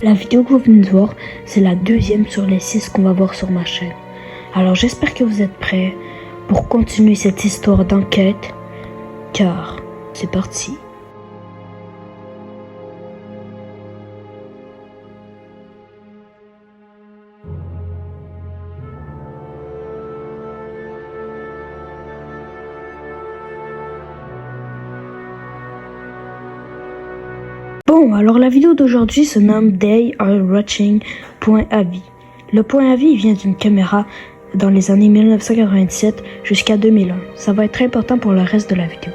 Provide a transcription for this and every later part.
La vidéo que vous venez de voir, c'est la deuxième sur les 6 qu'on va voir sur ma chaîne. Alors j'espère que vous êtes prêts pour continuer cette histoire d'enquête, car c'est parti. Bon, alors la vidéo d'aujourd'hui se nomme They Are Watching .avis. Le point avis vient d'une caméra dans les années 1997 jusqu'à 2001. Ça va être très important pour le reste de la vidéo.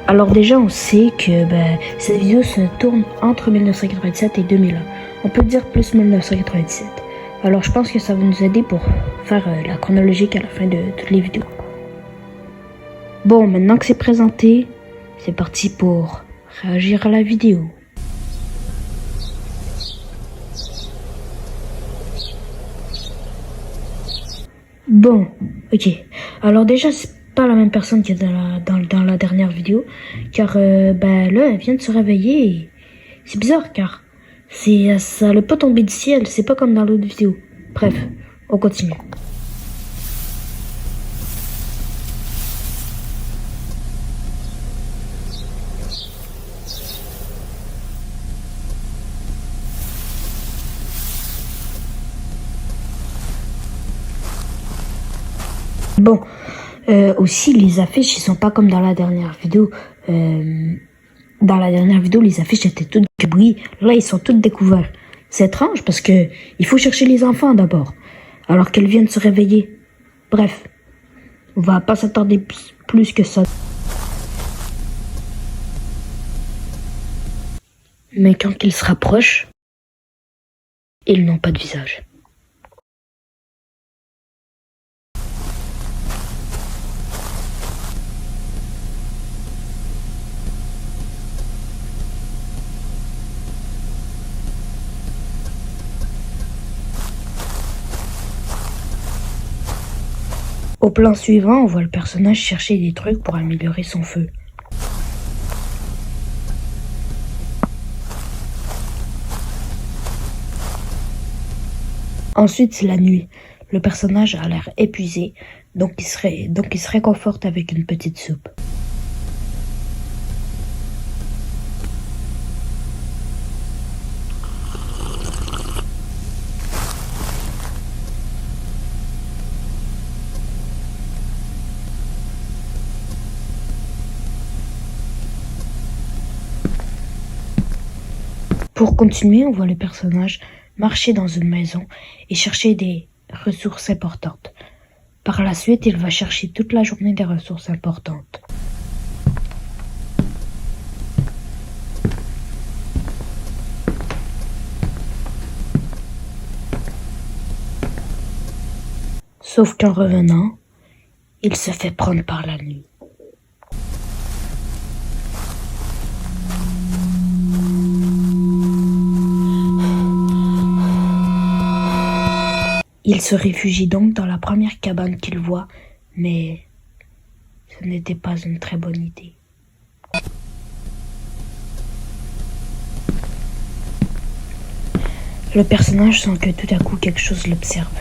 Alors déjà, on sait que cette vidéo se tourne entre 1997 et 2001. On peut dire plus 1997. Alors je pense que ça va nous aider pour faire la chronologique à la fin de toutes les vidéos. Bon, maintenant que c'est présenté, c'est parti pour réagir à la vidéo. Bon, ok. Alors déjà, c'est pas la même personne que dans la dernière vidéo, car là, elle vient de se réveiller. Et c'est bizarre, car ça n'a pas tombé du ciel. C'est pas comme dans l'autre vidéo. Bref, on continue. Bon, aussi les affiches, ils sont pas comme dans la dernière vidéo. Dans la dernière vidéo, les affiches étaient toutes bruit. Là, ils sont toutes découvertes. C'est étrange parce que il faut chercher les enfants d'abord, alors qu'elles viennent se réveiller. Bref, on va pas s'attarder plus que ça. Mais quand ils se rapprochent, ils n'ont pas de visage. Au plan suivant, on voit le personnage chercher des trucs pour améliorer son feu. Ensuite, c'est la nuit. Le personnage a l'air épuisé, donc il se réconforte avec une petite soupe. Pour continuer, on voit le personnage marcher dans une maison et chercher des ressources importantes. Par la suite, il va chercher toute la journée des ressources importantes. Sauf qu'en revenant, il se fait prendre par la nuit. Il se réfugie donc dans la première cabane qu'il voit, mais ce n'était pas une très bonne idée. Le personnage sent que tout à coup quelque chose l'observe.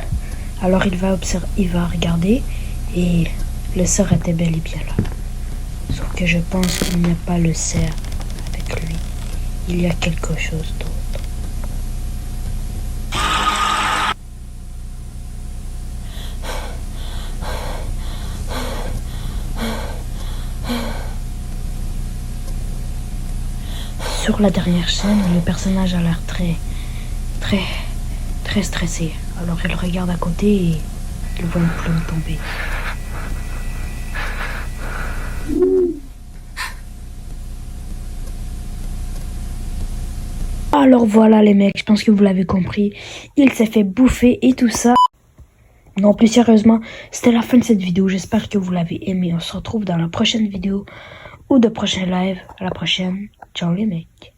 Alors il va regarder et le cerf était bel et bien là. Sauf que je pense qu'il n'y a pas le cerf avec lui. Il y a quelque chose d'autre. Sur la dernière scène, le personnage a l'air très stressé. Alors il regarde à côté et il voit une plume tomber. Alors voilà les mecs, je pense que vous l'avez compris. Il s'est fait bouffer et tout ça. Non, plus sérieusement, c'était la fin de cette vidéo. J'espère que vous l'avez aimé. On se retrouve dans la prochaine vidéo ou de prochain live. À la prochaine. Ciao les mecs.